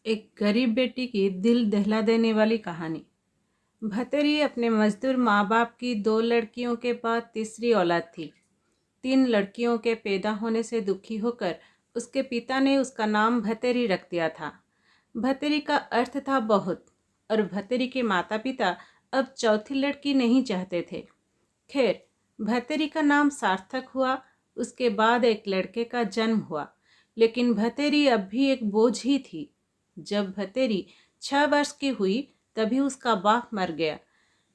एक गरीब बेटी की दिल दहला देने वाली कहानी। भतेरी अपने मजदूर माँ बाप की दो लड़कियों के बाद तीसरी औलाद थी। तीन लड़कियों के पैदा होने से दुखी होकर उसके पिता ने उसका नाम भतेरी रख दिया था। भतेरी का अर्थ था बहुत, और भतेरी के माता पिता अब चौथी लड़की नहीं चाहते थे। खैर, भतेरी का नाम सार्थक हुआ। उसके बाद एक लड़के का जन्म हुआ, लेकिन भतेरी अब भी एक बोझ ही थी। जब भतेरी 6 वर्ष की हुई तभी उसका बाप मर गया।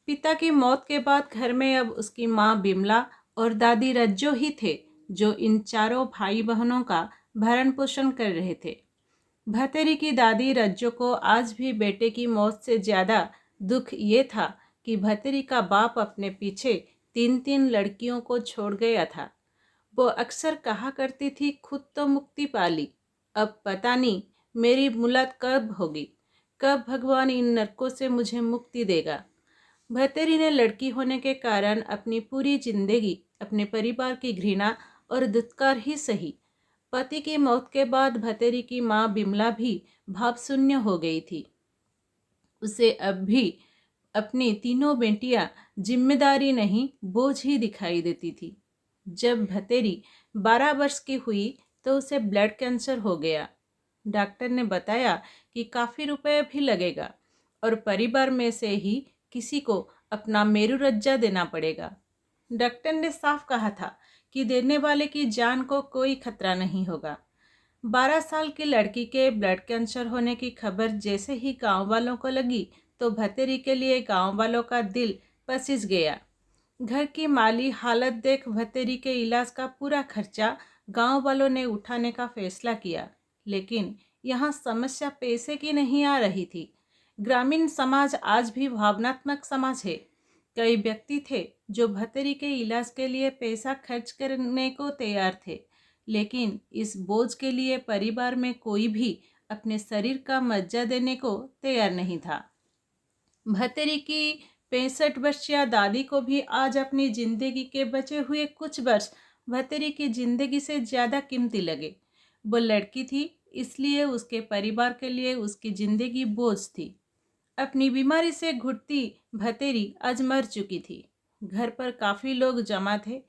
पिता की मौत के बाद घर में अब उसकी माँ बिमला और दादी रज्जो ही थे, जो इन चारों भाई बहनों का भरण पोषण कर रहे थे। भतेरी की दादी रज्जो को आज भी बेटे की मौत से ज़्यादा दुख ये था कि भतेरी का बाप अपने पीछे तीन तीन लड़कियों को छोड़ गया था। वो अक्सर कहा करती थी, खुद तो मुक्ति पाली, अब पता नहीं मेरी मुलाकात कब होगी, कब भगवान इन नरकों से मुझे मुक्ति देगा। भतेरी ने लड़की होने के कारण अपनी पूरी जिंदगी अपने परिवार की घृणा और दुत्कार ही सही। पति की मौत के बाद भतेरी की माँ बिमला भी भावशून्य हो गई थी। उसे अब भी अपनी तीनों बेटियां जिम्मेदारी नहीं, बोझ ही दिखाई देती थी। जब भतेरी 12 वर्ष की हुई तो उसे ब्लड कैंसर हो गया। डॉक्टर ने बताया कि काफ़ी रुपए भी लगेगा और परिवार में से ही किसी को अपना मेरुरज्जा देना पड़ेगा। डॉक्टर ने साफ कहा था कि देने वाले की जान को कोई खतरा नहीं होगा। 12 साल की लड़की के ब्लड कैंसर होने की खबर जैसे ही गांव वालों को लगी तो भतेरी के लिए गांव वालों का दिल पसीज गया। घर की माली हालत देख भतेरी के इलाज का पूरा खर्चा गांव वालों ने उठाने का फैसला किया। लेकिन यहाँ समस्या पैसे की नहीं आ रही थी। ग्रामीण समाज आज भी भावनात्मक समाज है। कई व्यक्ति थे जो भतेरी के इलाज के लिए पैसा खर्च करने को तैयार थे, लेकिन इस बोझ के लिए परिवार में कोई भी अपने शरीर का मज्जा देने को तैयार नहीं था। भतेरी की 65 वर्षीय दादी को भी आज अपनी जिंदगी के बचे हुए कुछ वर्ष भतेरी की जिंदगी से ज़्यादा कीमती लगे। वो लड़की थी, इसलिए उसके परिवार के लिए उसकी जिंदगी बोझ थी। अपनी बीमारी से घुटती भतेरी आज मर चुकी थी। घर पर काफ़ी लोग जमा थे।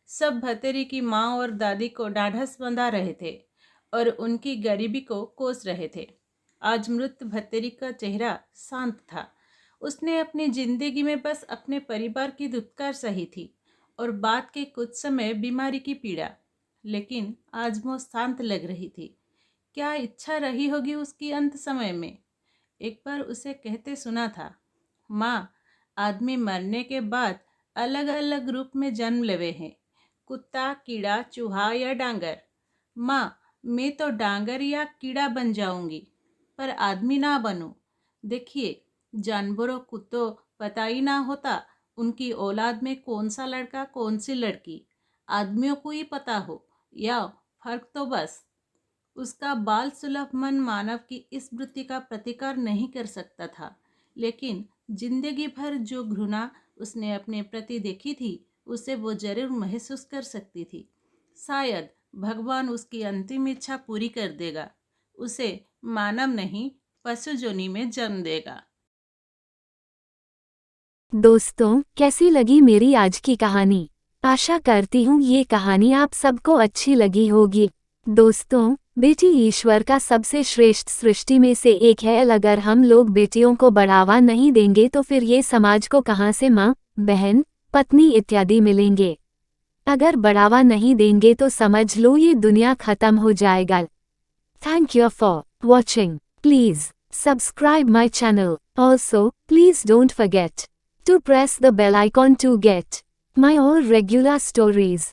सब भतेरी की माँ और दादी को ढाढ़स बंधा रहे थे और उनकी गरीबी को कोस रहे थे। आज मृत भतेरी का चेहरा शांत था। उसने अपनी जिंदगी में बस अपने परिवार की दुत्कार सही थी और बाद के कुछ समय बीमारी की पीड़ा, लेकिन आज वो शांत लग रही थी। क्या इच्छा रही होगी उसकी अंत समय में? एक बार उसे कहते सुना था, माँ, आदमी मरने के बाद अलग अलग रूप में जन्म लेवे हैं, कुत्ता, कीड़ा, चूहा या डांगर। माँ, मैं तो डांगर या कीड़ा बन जाऊंगी, पर आदमी ना बनूं। देखिए, जानवरों को तो पता ही ना होता उनकी औलाद में कौन सा लड़का कौन सी लड़की। आदमियों को ही पता हो, या फर्क तो बस। उसका बाल सुलभ मन मानव की इस वृत्ति का प्रतिकार नहीं कर सकता था, लेकिन जिंदगी भर जो घृणा उसने अपने प्रति देखी थी उसे वो जरूर महसूस कर सकती थी। शायद भगवान उसकी अंतिम इच्छा पूरी कर देगा, उसे मानव नहीं पशु योनि में जन्म देगा। दोस्तों, कैसी लगी मेरी आज की कहानी? आशा करती हूँ ये कहानी आप सबको अच्छी लगी होगी। दोस्तों, बेटी ईश्वर का सबसे श्रेष्ठ सृष्टि में से एक है। अगर हम लोग बेटियों को बढ़ावा नहीं देंगे तो फिर ये समाज को कहाँ से माँ, बहन, पत्नी इत्यादि मिलेंगे। अगर बढ़ावा नहीं देंगे तो समझ लो ये दुनिया खत्म हो जाएगा। Thank you for watching. Please subscribe my channel. Also, please don't forget to press the bell icon to get my all regular stories.